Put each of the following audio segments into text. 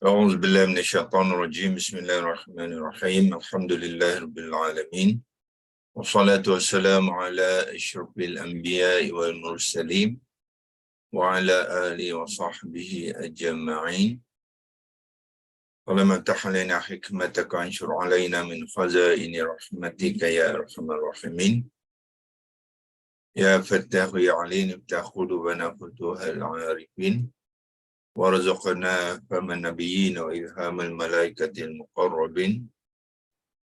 أعوذ بالله من الشيطان الرجيم. بسم الله الرحمن الرحيم. الحمد لله رب العالمين. والصلاة والسلام على أشرف الأنبياء والمرسلين وعلى آله وصحبه أجمعين. اللهم افتح علينا حكمتك وانشر علينا من خزائن رحمتك يا أرحم الراحمين. يا فتاح يا عليم افتح قلوبنا فتوح العارفين. وارزقنا فهم النبيين وإلهام الملائكة المقربين.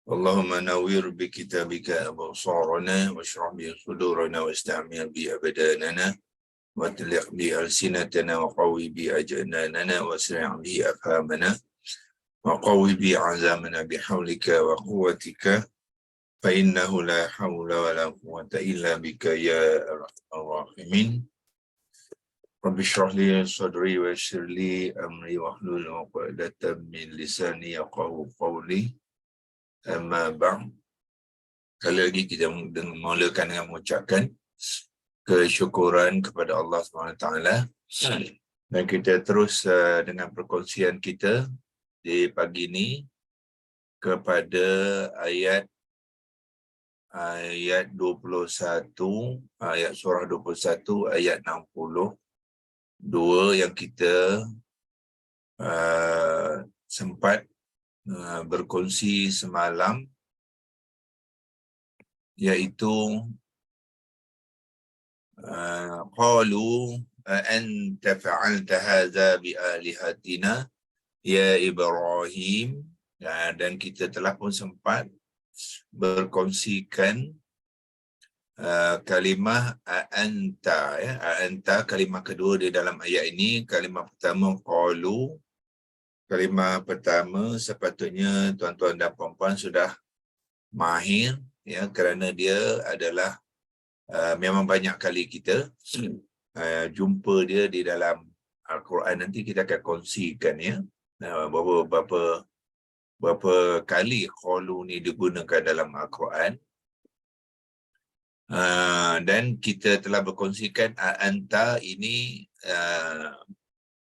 اللهم نوّر بكتابك أبصارنا واشرح به صدورنا واستعمل به أبداننا واطلق به ألسنتنا وقوي به أجناننا واسرع به أفهامنا وقوي به عزامنا بحولك وقوتك فإنه لا حول ولا قوة إلا بك يا أرحم الراحمين. رب اشرح لي صدري ويسر لي أمري واحلل عقدة من لساني يفقهوا قولي. Amma ba'd. Kali lagi kita mulakan dengan mengucapkan kesyukuran kepada Allah SWT. Dan kita terus dengan perkongsian kita di pagi ini kepada ayat 21, ayat surah 21, ayat 62 yang kita sempat berkongsi semalam, iaitu qalu anta fa'alta hadza bi alihatina ya Ibrahim. Dan kita telah pun sempat berkongsikan kalimah anta, anta kalimah kedua di dalam ayat ini. Kalimah pertama qalu. Kalimah pertama sepatutnya tuan-tuan dan puan-puan sudah mahir, ya, kerana dia adalah memang banyak kali kita jumpa dia di dalam Al-Quran. Nanti kita akan kongsikan, ya, berapa kali qalu ni digunakan dalam Al-Quran. Dan kita telah berkongsikan anta ini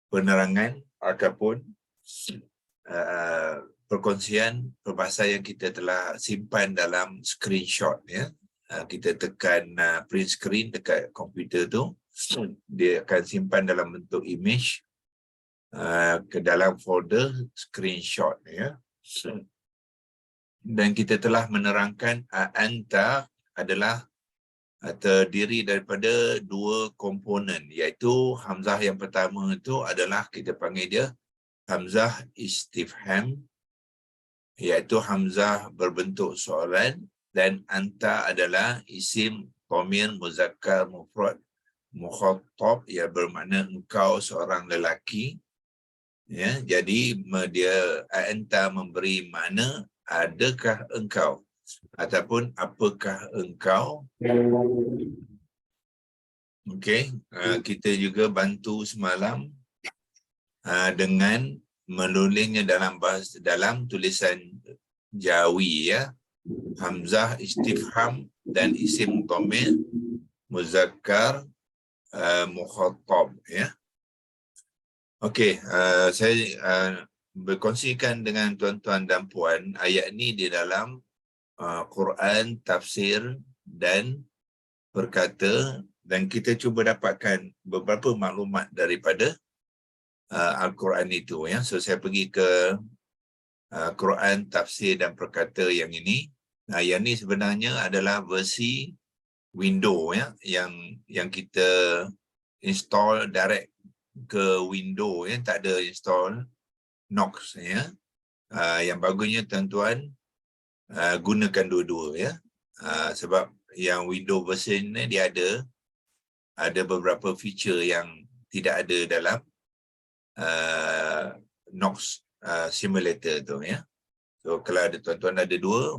penerangan ataupun perkongsian perbahasan yang kita telah simpan dalam screenshot, ya. Kita tekan print screen dekat komputer tu, dia akan simpan dalam bentuk image ke dalam folder screenshot, ya. Dan kita telah menerangkan anta adalah terdiri daripada dua komponen, iaitu hamzah yang pertama itu adalah kita panggil dia hamzah istifham, iaitu hamzah berbentuk soalan, dan anta adalah isim dhamir muzakkar mufrad mukhatab, yang bermakna engkau seorang lelaki, ya. Jadi dia anta memberi makna adakah engkau ataupun apakah engkau. Okey, kita juga bantu semalam dengan menulisnya dalam tulisan Jawi, ya. Hamzah istifham dan isim dhamir muzakkar mukhatab, ya. Okey, saya berkongsikan dengan tuan-tuan dan puan ayat ni di dalam Quran, tafsir dan perkata, dan kita cuba dapatkan beberapa maklumat daripada Al-Quran itu, ya. So saya pergi ke Quran, tafsir dan perkata yang ini. Yang ni sebenarnya adalah versi Windows, ya, yang kita install direct ke Windows, ya, tak ada install Knox, ya. Yang bagusnya tuan-tuan gunakan dua-dua, ya. Sebab yang Windows version ni dia ada beberapa feature yang tidak ada dalam Knox simulator tu, ya. So kalau ada tuan-tuan ada dua,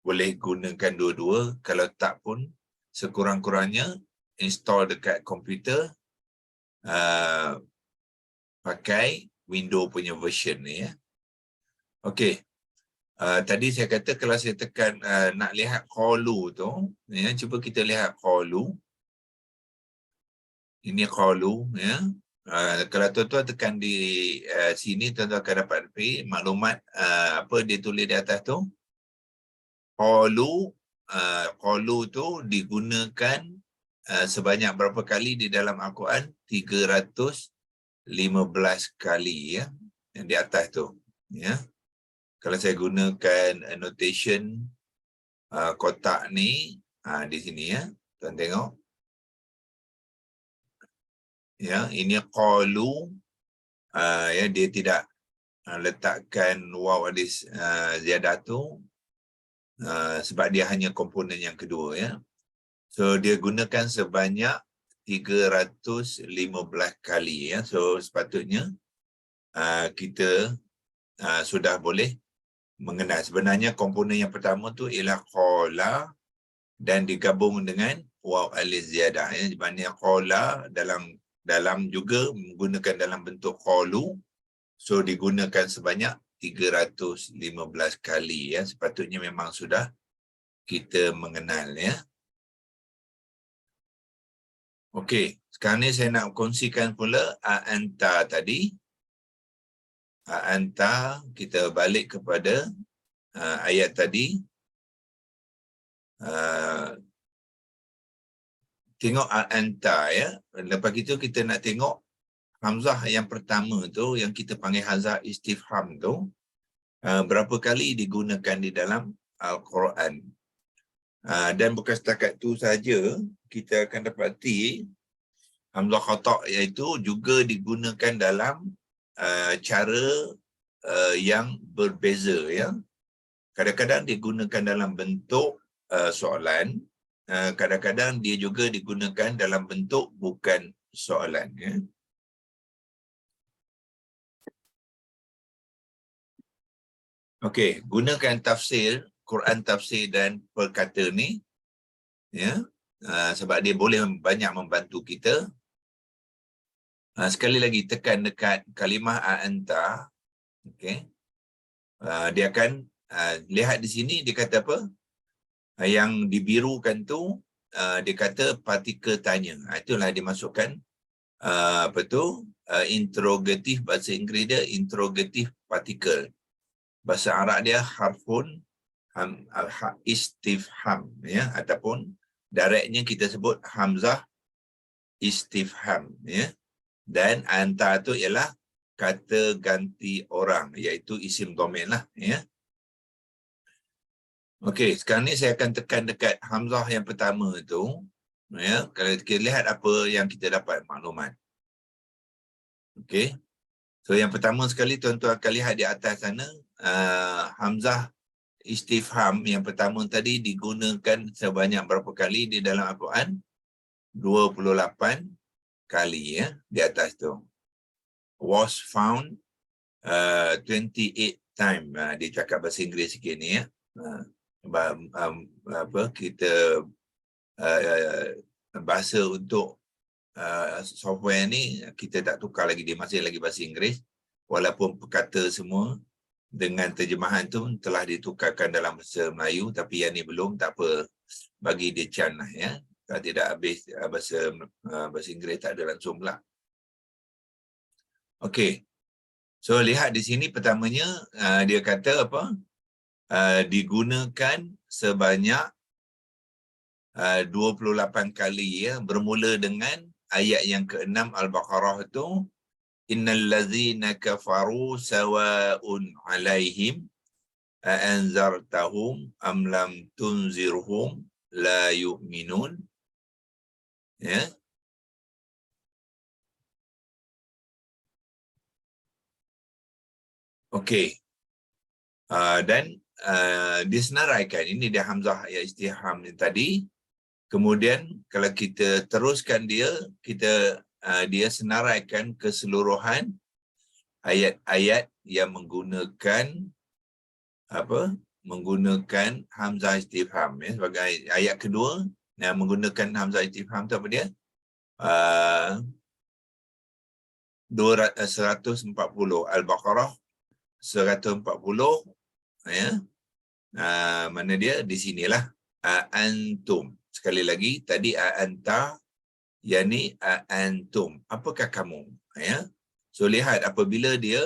boleh gunakan dua-dua. Kalau tak pun sekurang-kurangnya install dekat komputer, pakai Windows punya version ni, ya. Okey. Tadi saya kata kalau saya tekan nak lihat qalu tu, ya, cuba kita lihat qalu. Ini qalu, ya. Kalau tuan-tuan tekan di sini, tuan-tuan akan dapat maklumat apa dia tulis di atas tu. Qalu tu digunakan sebanyak berapa kali di dalam Al-Quran? 315 kali, ya, yang di atas tu, ya. Kalau saya gunakan annotation kotak ni di sini, ya, tuan tengok, ya, ini qalu, ya, dia tidak letakkan waw alis ziyadah tu sebab dia hanya komponen yang kedua, ya. So dia gunakan sebanyak 315 kali, ya. So sepatutnya kita sudah boleh mengenal. Sebenarnya komponen yang pertama tu ialah qala dan digabung dengan waw alis ziyadah, ya. Di mana qala dalam juga menggunakan dalam bentuk qalu. So digunakan sebanyak 315 kali, ya. Sepatutnya memang sudah kita mengenal, ya. Okey, sekarang ni saya nak kongsikan pula anta tadi. Anta, kita balik kepada ayat tadi. Tengok anta, ya. Lepas itu kita nak tengok hamzah yang pertama tu, yang kita panggil hamzah istifham tu, berapa kali digunakan di dalam Al-Quran. Dan bukan setakat tu saja, kita akan dapati hamzah khata' iaitu juga digunakan dalam cara yang berbeza, ya. Kadang-kadang digunakan dalam bentuk soalan, kadang-kadang dia juga digunakan dalam bentuk bukan soalan, ya. Okey, gunakan tafsir, Quran tafsir dan perkata ni, ya, sebab dia boleh banyak membantu kita. Sekali lagi tekan dekat kalimah anta, okey. Dia akan lihat di sini dia kata apa? Yang dibirukan tu dia kata partikel tanya. Itulah dimasukkan apa tu? Interrogatif, bahasa Inggeris dia interrogative partikel. Bahasa Arab dia harfun istifham, ya, ataupun directnya kita sebut hamzah istifham, ya. Dan anta tu ialah kata ganti orang, iaitu isim domain lah, ya. Okey, sekarang ni saya akan tekan dekat hamzah yang pertama tu, ya. Kalau kita lihat apa yang kita dapat maklumat. Okey. So yang pertama sekali tuan-tuan akan lihat di atas sana, hamzah istifham yang pertama tadi digunakan sebanyak berapa kali di dalam Al-Quran? 28 kali, ya, di atas tu. Was found 28 time. Dia cakap bahasa Inggeris sikit ni, ya. Apa kita bahasa untuk software ni kita tak tukar lagi, dia masih lagi bahasa Inggeris, walaupun perkata semua dengan terjemahan tu telah ditukarkan dalam bahasa Melayu, tapi yang ni belum, tak apa, bagi dia can lah, ya. Kalau tidak habis bahasa Inggeris tak ada langsung pula. Okey. So lihat di sini pertamanya dia kata apa? Digunakan sebanyak 28 kali, ya, bermula dengan ayat yang ke-6 Al-Baqarah itu, innal ladzina kafaru sawa'un 'alaihim a'anzartahum am lam tunzirhum la yu'minun, ya. Okey. Dan disenaraikan, ini dia hamzah ya istifham tadi. Kemudian kalau kita teruskan dia senaraikan keseluruhan ayat-ayat yang menggunakan apa? Menggunakan hamzah istifham, ya. Sebagai ayat kedua yang menggunakan hamzah istifham tu apa dia? 140 Al-Baqarah 140, ya. Mana dia? Di sinilah antum. Sekali lagi, tadi anta Yani antum. Apakah kamu? Ya. So lihat apabila dia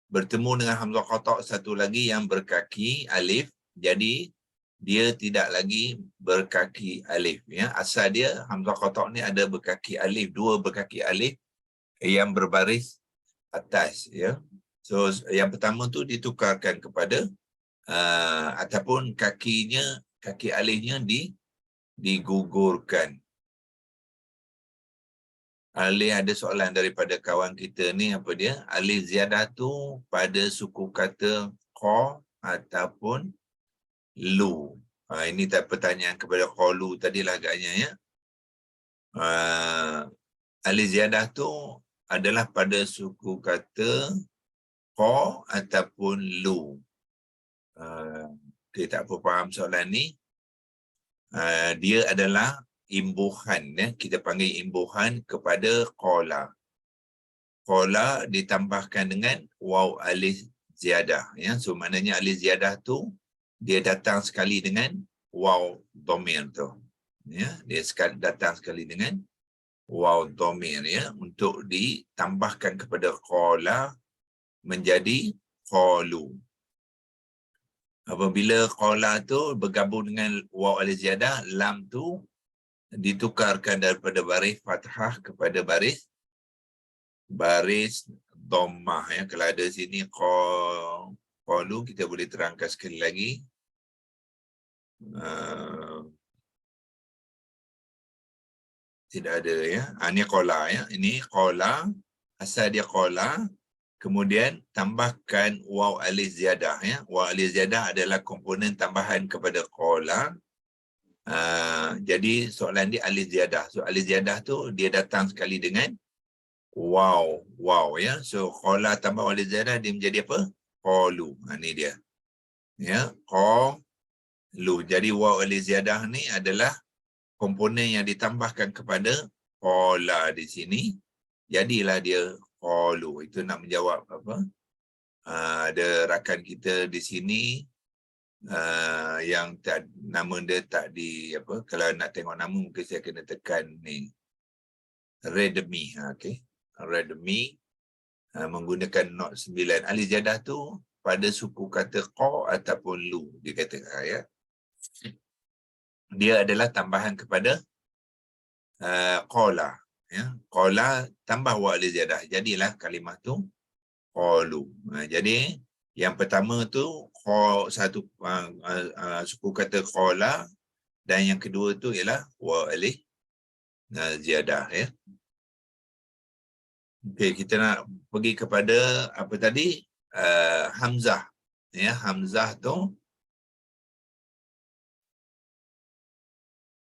bertemu dengan hamzah qata' satu lagi yang berkaki alif, jadi dia tidak lagi berkaki alif. Ya. Asal dia hamzah qata' ni ada berkaki alif, dua berkaki alif yang berbaris atas. Ya. So yang pertama tu ditukarkan kepada ataupun kaki alifnya digugurkan. Alif ada soalan daripada kawan kita ni, apa dia? Alif ziyadah tu pada suku kata qa ataupun lu. Ini tak pertanyaan kepada qalu tadilah agaknya ya. Alif ziyadah tu adalah pada suku kata qa ataupun lu. Kita tak apa faham soalan ni. Dia adalah imbuhan ya, kita panggil imbuhan kepada qala. Qala ditambahkan dengan waw alif ziyadah ya. So maknanya alif ziyadah tu dia datang sekali dengan waw dhamir tu. Ya, dia datang sekali dengan waw dhamir ya, untuk ditambahkan kepada qala menjadi qalu. Apabila qala tu bergabung dengan waw alif ziyadah, lam tu ditukarkan daripada baris fathah kepada baris dhammah ya. Kalau ada sini qalu, kita boleh terangkan sekali lagi. Tidak ada ya. Ini qala ya. Ini qala, asal dia qala, kemudian tambahkan waw alif ziyadah ya. Waw alif ziyadah adalah komponen tambahan kepada qala. Jadi soalan dia alif ziyadah. So alif ziyadah tu dia datang sekali dengan wow ya. So qala tambah alif ziyadah dia menjadi apa? Qalu. Ini dia. Ya, qalu. Jadi waw alif ziyadah ni adalah komponen yang ditambahkan kepada qala di sini. Jadilah dia qalu. Itu nak menjawab apa? Ada rakan kita di sini yang nama dia tak di apa, kalau nak tengok nama mungkin saya kena tekan ni Redmi. Okey, Redmi menggunakan not 9. Alif ziyadah tu pada suku kata qa ataupun lu, dia kata ya. Dia adalah tambahan kepada qala ya. Qala tambah wa alif ziyadah, jadilah kalimah tu qalu. Jadi yang pertama tu satu suku kata qala, dan yang kedua tu ialah wa alif ziyadah ya. Okey, kita nak pergi kepada apa tadi? Hamzah ya. Hamzah tu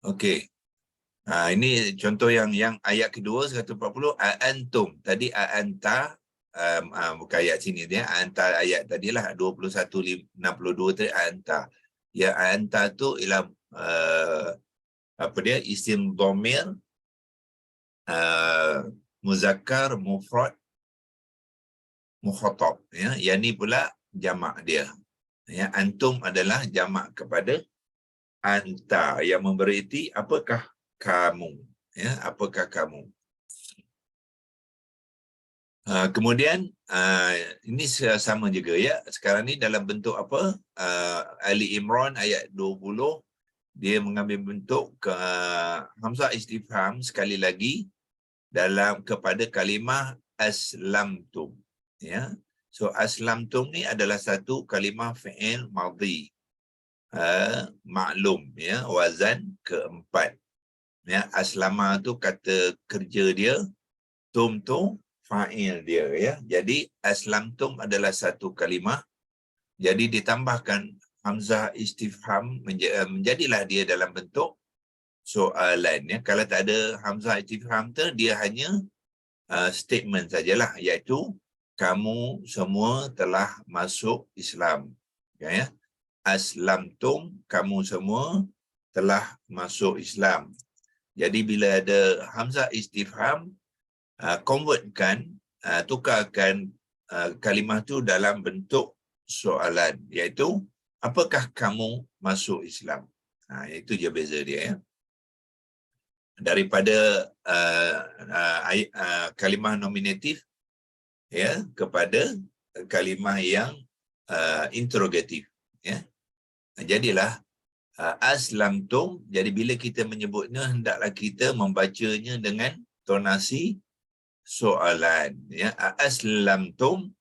okey. Ini contoh yang ayat kedua 140, antum. Tadi anta, bukan ayat sini dia, anta ayat tadilah 2162 tadi anta. Ya, anta tu ialah apa dia? Isim dhamir muzakkar mufrad mukhatab ya. Yang ni pula jamak dia. Ya, antum adalah jamak kepada anta yang memberiti apakah kamu ya, apakah kamu. Kemudian ini sama juga ya. Sekarang ni dalam bentuk apa? Ali Imran ayat 20, dia mengambil bentuk hamzah istifham sekali lagi dalam kepada kalimah aslamtum ya. So aslamtum ni adalah satu kalimah fi'il madhi maklum ya, wazan keempat ya. Aslama tu kata kerja dia, tum tu fa'il dia ya. Jadi aslamtum adalah satu kalimah, jadi ditambahkan hamzah istifham menjadilah dia dalam bentuk soalan ya. Kalau tak ada hamzah istifham tu, dia hanya statement sajalah, iaitu kamu semua telah masuk Islam ya. Aslamtum, kamu semua telah masuk Islam. Jadi bila ada hamzah istifham, convertkan, tukarkan kalimah tu dalam bentuk soalan, iaitu apakah kamu masuk Islam. Itu je beza dia ya. daripada kalimah nominatif ya kepada kalimah yang interrogatif ya. Jadilah aslamtum, jadi bila kita menyebutnya hendaklah kita membacanya dengan tonasi soalan ya. Aslamtum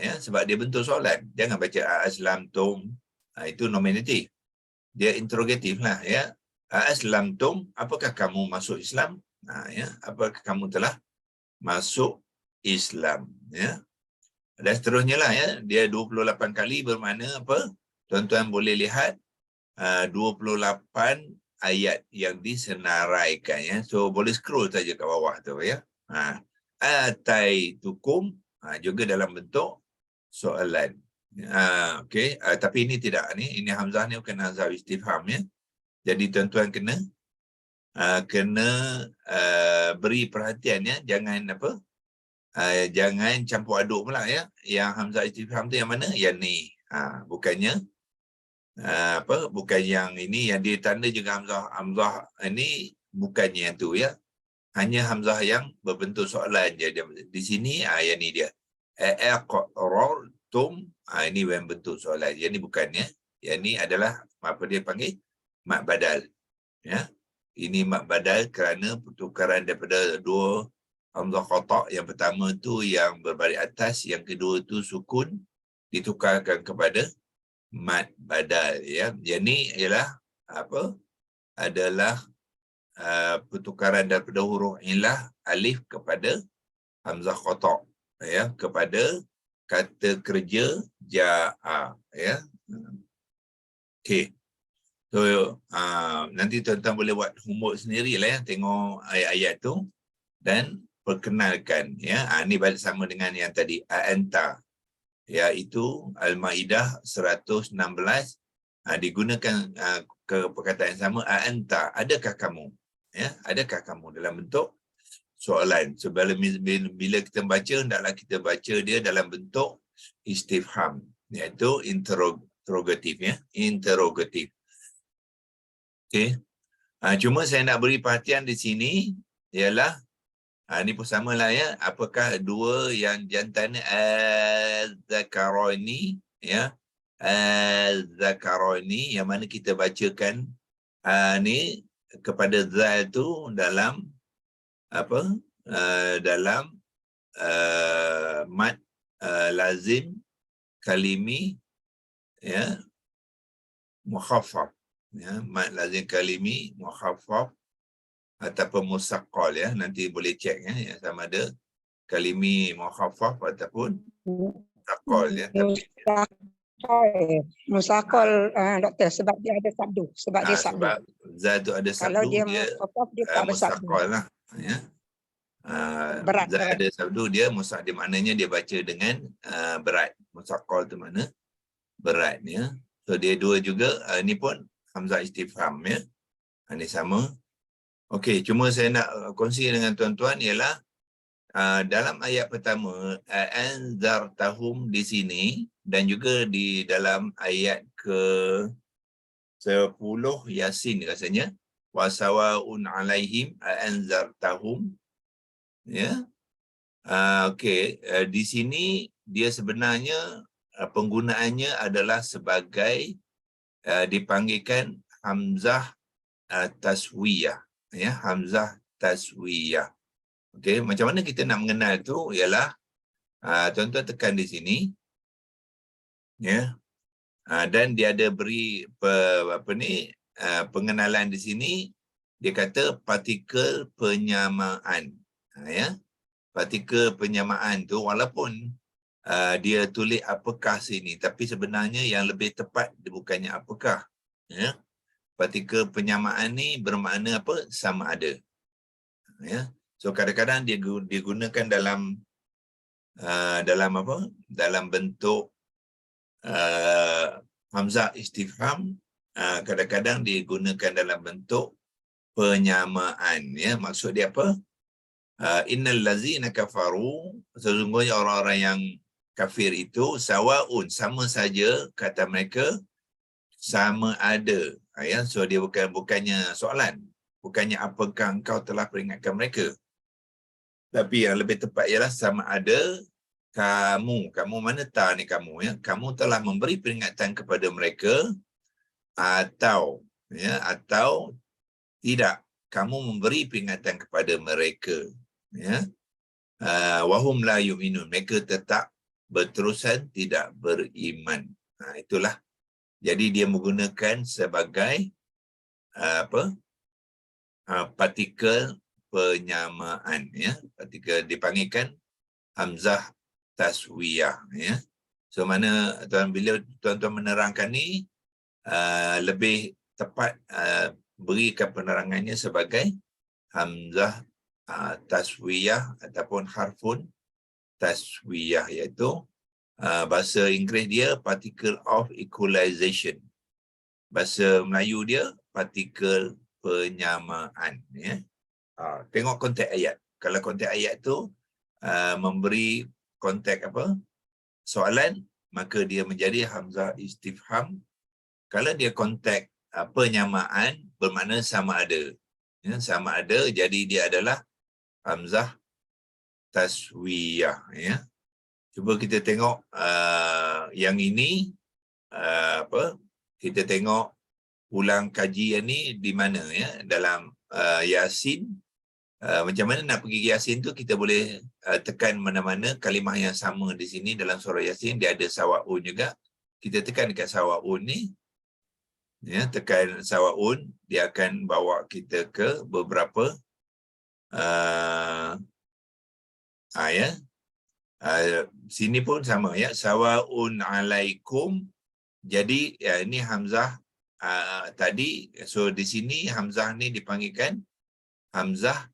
ya, sebab dia bentuk soalan. Jangan baca aslamtum, itu nominatif. Dia interrogatif lah ya. Aslamtum, apakah kamu masuk Islam? Ya, apakah kamu telah masuk Islam ya. Dan seterusnya lah ya. Dia 28 kali bermakna apa? Tuan-tuan boleh lihat 28 ayat yang disenaraikan ya. So boleh scroll saja ke bawah tu ya. Ataitukum juga dalam bentuk soalan. Okey, tapi ini tidak ni, ini hamzah ni bukan hamzah istifham ya. Jadi tuan-tuan kena beri perhatian ya, jangan apa? Jangan campur aduk pula ya. Yang hamzah istifham tu yang mana? Yang ni. Bukannya bukan yang ini yang ditanda juga hamzah ini bukannya yang tu ya. Hanya hamzah yang berbentuk soalan je. Di sini yang ni dia. Aqrartum, ini yang bentuk soalan. Yang ni bukannya. Yang ni adalah apa dia panggil? Mak badal. Ya. Ini mak badal kerana pertukaran daripada dua hamzah qata'. Yang pertama tu yang berbaris atas, yang kedua tu sukun ditukarkan kepada mat badal ya. Yang ni ialah apa? Adalah pertukaran daripada huruf illah alif kepada hamzah qata' ya, kepada kata kerja ja'a ya. Okey. So nanti tuan-tuan boleh buat homework sendirilah ya, tengok ayat-ayat tu dan perkenalkan ya. Ni balik sama dengan yang tadi anta, iaitu Al-Maidah 116 digunakan ke perkataan yang sama anta, adakah kamu ya, adakah kamu, dalam bentuk soalan. So bila kita baca hendaklah kita baca dia dalam bentuk istifham, iaitu interrogatif ya, interrogatif. Okey. Cuma saya nak beri perhatian di sini ialah ini pun samalah ya. Apakah dua yang jantan az-zakarani ya, az-zakarani yang mana kita bacakan ni kepada zal tu dalam apa? Dalam mat lazim kalimi ya, mukhaffaf ya, mat lazim kalimi mukhaffaf ataupun musaqqal ya. Nanti boleh cek ya, sama ada kalimi mukhaffaf ataupun musaqqal ya. Musaqqal doktor, sebab dia ada sabdu, sebab dia sabdu. Sebab za tu ada sabdu, kalau dia mukhaffaf dia tak bersabdu musaqqal lah ya. Berat, za berat. ada sabdu, dia dia maknanya dia baca dengan berat. Musaqqal tu mana berat ya. So dia dua juga. Ni pun hamzah istifham ya. Ini sama. Okey, cuma saya nak kongsi dengan tuan-tuan ialah dalam ayat pertama anzartahum di sini dan juga di dalam ayat ke-10 Yasin rasanya, wasawaun alaihim anzartahum ya. Okey, di sini dia sebenarnya penggunaannya adalah sebagai dipanggilkan hamzah taswiyah ya, hamzah taswiyah. Okey, macam mana kita nak mengenal tu ialah tuan-tuan tekan di sini ya. Dan dia ada beri pengenalan di sini. Dia kata partikel penyamaan ya. Partikel penyamaan tu walaupun dia tulis apakah sini, tapi sebenarnya yang lebih tepat bukannya apakah ya. Partikel penyamaan ni bermakna apa? Sama ada ya. So kadang-kadang dia digunakan dalam apa? Dalam bentuk hamzah istifham, kadang-kadang digunakan dalam bentuk penyamaan ya. Maksud dia apa? Innal ladzina kafaru, sesungguhnya orang-orang yang kafir itu sawaun, sama saja, kata mereka sama ada ya. So dia bukannya soalan, bukannya apakah engkau telah peringatkan mereka. Tapi yang lebih tepat ialah sama ada kamu mana ta ni kamu, ya, kamu telah memberi peringatan kepada mereka atau atau tidak kamu memberi peringatan kepada mereka, ya. Wahum la yu'minun, mereka tetap berterusan tidak beriman. Itulah. Jadi dia menggunakan sebagai partikel penyamaan, ya. Partikel dipanggilkan hamzah taswiyah, ya. So mana bila tuan-tuan menerangkan ni lebih tepat berikan penerangannya sebagai hamzah taswiyah ataupun harfun taswiyah, iaitu bahasa Inggeris dia particle of equalization. Bahasa Melayu dia partikel penyamaan, ya. Tengok konteks ayat. Kalau konteks ayat tu memberi konteks soalan, maka dia menjadi hamzah istifham. Kalau dia konteks penyamaan, bermakna sama ada. Ya, sama ada, jadi dia adalah hamzah taswiyah, ya. Cuba kita tengok yang ini kita tengok ulang kaji yang ni di mana, ya, dalam Yasin. Macam mana nak pergi Yasin tu, kita boleh tekan mana-mana kalimah yang sama di sini dalam surah Yasin. Dia ada sawaun juga. Kita tekan dekat sawaun ni, ya, tekan sawaun, dia akan bawa kita ke beberapa ya. Sini pun sama, ya, sawaun alaikum. Jadi ini hamzah tadi, so di sini hamzah ni dipanggilkan hamzah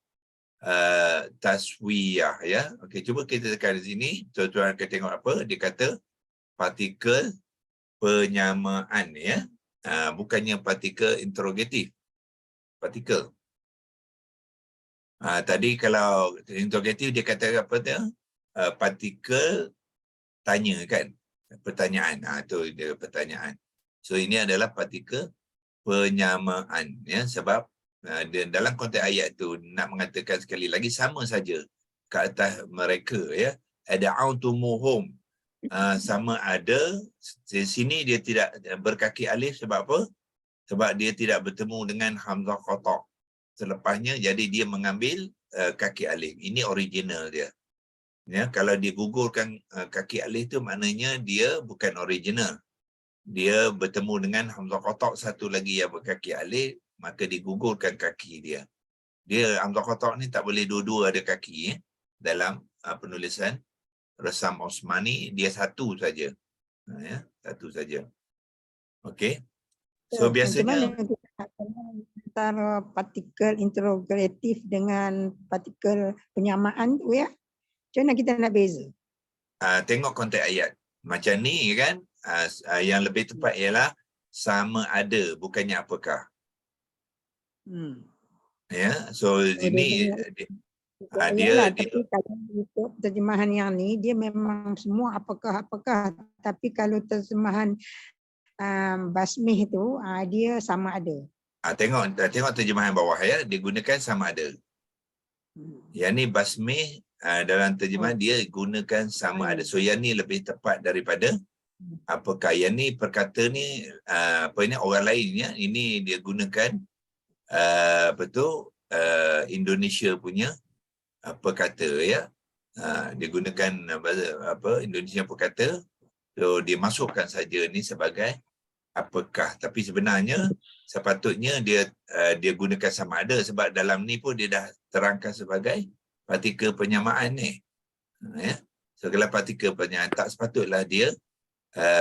taswiyah, ya. Okey, cuba kita tekan di sini, tuan-tuan akan tengok apa dia kata, partikel penyamaan, ya. Bukannya partikel interrogatif, partikel. Tadi kalau interrogatif dia kata apa tu, partikel tanya, kan, pertanyaan. Tu dia pertanyaan. So ini adalah partikel penyamaan, ya, sebab dalam konteks ayat tu nak mengatakan sekali lagi sama saja ke atas mereka, ya. Ada'autumuhum, sama ada di sini dia tidak berkaki alif. Sebab apa? Sebab dia tidak bertemu dengan hamzah qata selepasnya, jadi dia mengambil kaki alif. Ini original dia, ya. Kalau dia gugurkan kaki alif tu, maknanya dia bukan original. Dia bertemu dengan hamzah qata satu lagi yang berkaki alif, maka digugurkan kaki dia. Dia hamzah qata ni tak boleh dua-dua ada kaki, ya. Dalam penulisan Resam Osmani dia satu saja, ya, satu saja. Okey. So biasanya antara partikel interrogatif dengan partikel penyamaan tu, ya, macam mana kita nak beza? Tengok konteks ayat. Macam ni, kan, yang lebih tepat ialah sama ada, bukannya apakah. Ya, so ini dia tapi kalau ikut terjemahan yang ni, dia memang semua apakah. Tapi kalau terjemahan basmih tu, dia sama ada. Tengok terjemahan bawah, ya, dia gunakan sama ada. Yang ni basmih, dalam terjemahan dia gunakan sama ada. So yang ni lebih tepat daripada apakah. Yang ni perkata ni orang lain, ya. Ini dia gunakan Indonesia punya perkata, ya. Dia gunakan Indonesia perkata. So dia masukkan saja ni sebagai apakah, tapi sebenarnya sepatutnya dia gunakan sama ada, sebab dalam ni pun dia dah terangkan sebagai partikel penyamaan ni, ya. So kalau partikel penyamaan, tak sepatutlah dia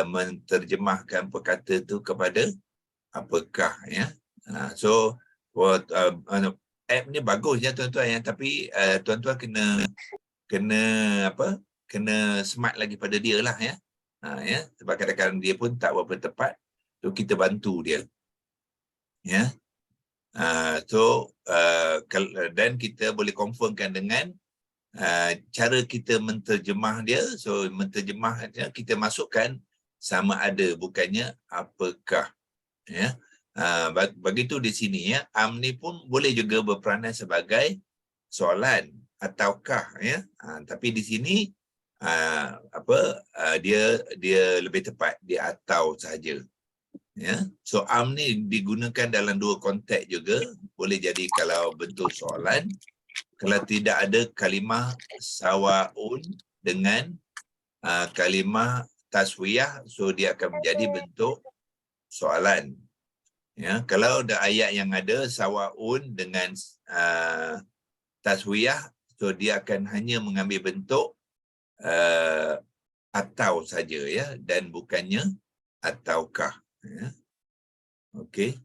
menterjemahkan perkata tu kepada apakah, ya. So app ni bagus, ya, tuan-tuan, ya, tapi tuan-tuan kena smart lagi pada dia lah, ya. Ya, sebab kadang-kadang dia pun tak berapa tepat, so kita bantu dia, ya. Dan kita boleh confirmkan dengan cara kita menterjemah dia. So menterjemahnya kita masukkan sama ada, bukannya apakah, ya. Begitu di sini ya, am ni pun boleh juga berperanan sebagai soalan ataukah ya. Tapi di sini dia lebih tepat dia atau sahaja. Ya. So am ni digunakan dalam dua konteks juga. Boleh jadi kalau bentuk soalan, kalau tidak ada kalimah sawaun dengan kalimah taswiyah, so dia akan menjadi bentuk soalan. Ya, kalau ada ayat yang ada sawaun dengan taswiyah, so dia akan hanya mengambil bentuk atau saja ya, dan bukannya ataukah. Ya. Okey.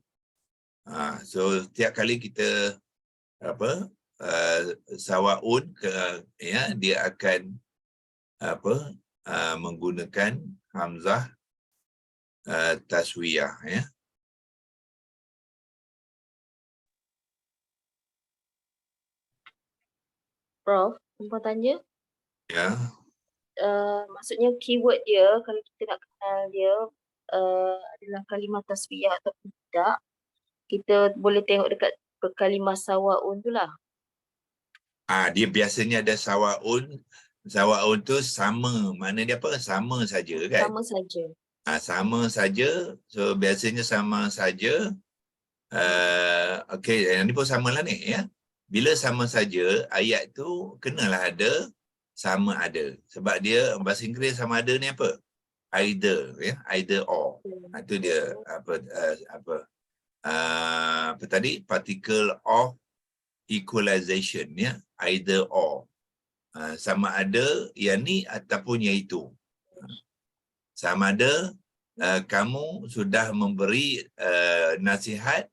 So setiap kali kita sawaun ya, dia akan menggunakan hamzah taswiyah ya. Prof, Puan tanya, Ya. maksudnya keyword dia kalau kita nak kenal dia adalah kalimah tasbiyah atau tidak, kita boleh tengok dekat kalimah sawaun tu lah. Dia biasanya ada sawaun. Sawaun tu sama, mana dia apa? Sama saja kan? Sama saja. Sama saja. So biasanya sama saja. Okey, yang ni pun samalah ni ya. Bila sama saja, ayat tu kenalah ada sama ada. Sebab dia bahasa Inggeris sama ada ni apa? Either ya, either or. Itu dia apa tadi? Particle of equalization ya, either or. Sama ada yang ni ataupun yang itu. Sama ada kamu sudah memberi nasihat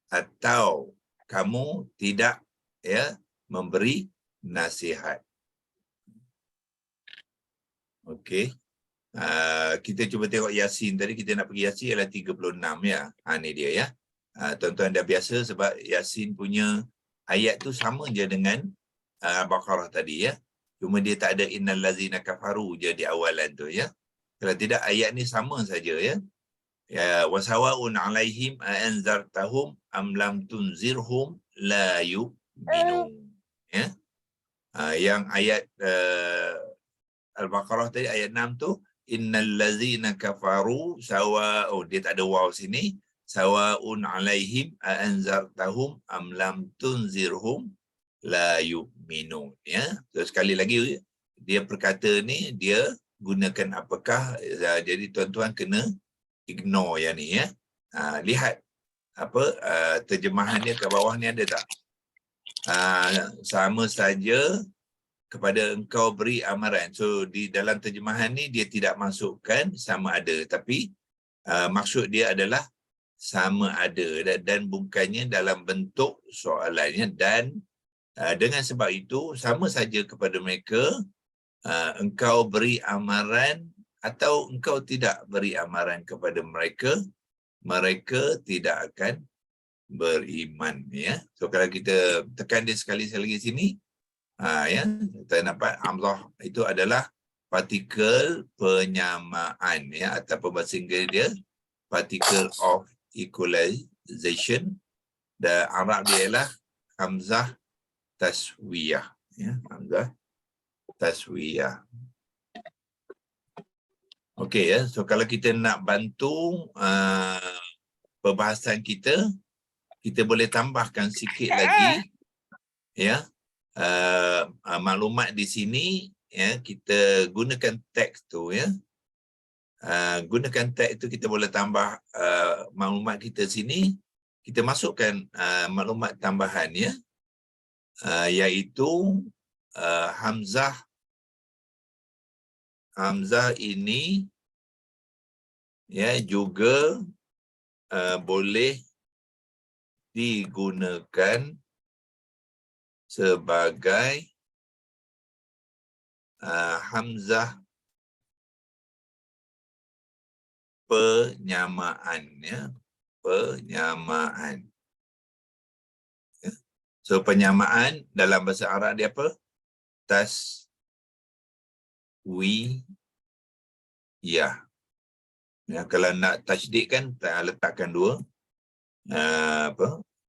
atau kamu tidak ya memberi nasihat. Okey. Kita cuba tengok Yasin. Tadi kita nak pergi Yasin ialah 36 ya. Ni dia ya. Tuan-tuan dah biasa sebab Yasin punya ayat tu sama je dengan Baqarah tadi ya. Cuma dia tak ada innal ladzina kafaru je di awalan tu ya. Kalau tidak ayat ni sama saja ya. Ya wasawaun alaihim anzartahum am lam tunzirhum la yu'minun. Ya. Yang ayat Al-Baqarah tadi ayat 6 tu innal ladzina kafaru sawaun, dia tak ada waw sini, sawaun alaihim anzartahum am lam tunzirhum la yu'minun ya. So sekali lagi dia perkata ni dia gunakan apakah, jadi tuan-tuan kena ignore yang ni ya. Lihat terjemahan dia kat bawah ni ada tak? Sama saja kepada engkau beri amaran. So di dalam terjemahan ni dia tidak masukkan sama ada, tapi maksud dia adalah sama ada dan bukannya dalam bentuk soalannya. Dan dengan sebab itu sama saja kepada mereka engkau beri amaran atau engkau tidak beri amaran kepada mereka, mereka tidak akan beriman ya. So kalau kita tekan dia sekali lagi sini, ya, kita nampak hamzah itu adalah partikel penyamaan ya, ataupun bahasa Inggeris dia particle of equalization, dan Arab dia ialah hamzah taswiyah ya, hamzah taswiyah. Okey ya, so kalau kita nak bantu perbahasan kita boleh tambahkan sikit lagi ya. Maklumat di sini ya, kita gunakan teks tu ya. Gunakan teks tu kita boleh tambah maklumat kita sini, kita masukkan maklumat tambahan ya, iaitu hamzah ini ya juga boleh digunakan sebagai hamzah penyamaan ya, penyamaan. So penyamaan dalam bahasa Arab dia apa? Taswiyah. Ya, kalau nak tasydid kan letakkan dua.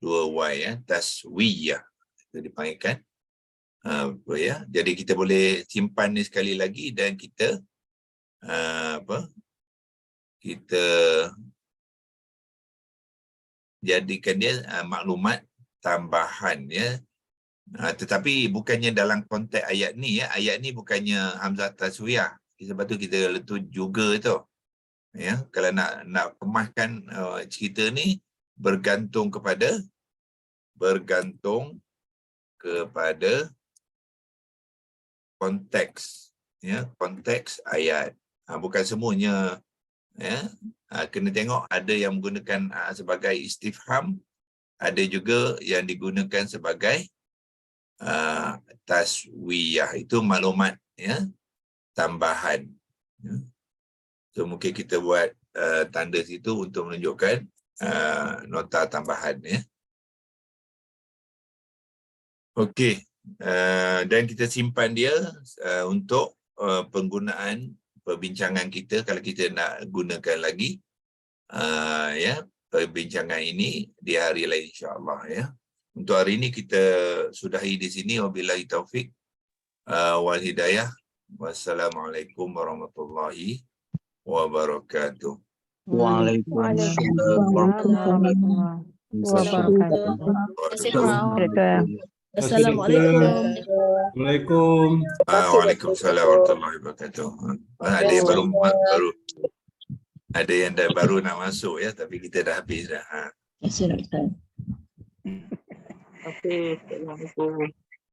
dua Y ya, taswiyah itu dipanggilkan. Ya, jadi kita boleh simpan ni sekali lagi dan kita kita jadikan dia maklumat tambahan ya. Tetapi bukannya dalam konteks ayat ni ya, ayat ni bukannya hamzah taswiyah. Sebab tu kita letup juga tu. Ya, kalau nak kemaskan cerita ni bergantung kepada konteks ya, konteks ayat. Bukan semuanya ya. Kena tengok ada yang menggunakan sebagai istifham, ada juga yang digunakan sebagai taswiyah, itu maklumat ya, tambahan ya. So mungkin kita buat tanda situ untuk menunjukkan nota tambahan ya. Okey, dan kita simpan dia untuk penggunaan perbincangan kita kalau kita nak gunakan lagi ya, perbincangan ini di hari lain insya-Allah ya. Untuk hari ini kita sudahi di sini. Wabillahi taufik wal hidayah. Wassalamualaikum warahmatullahi wabarakatuh. Waalaikumsalam warahmatullahi wabarakatuh. Assalamualaikum. Waalaikumsalam. Waalaikumsalam warahmatullahi wabarakatuh. Ada yang baru ada yang dah baru nak masuk ya, tapi kita dah habis dah. Okey, assalamualaikum.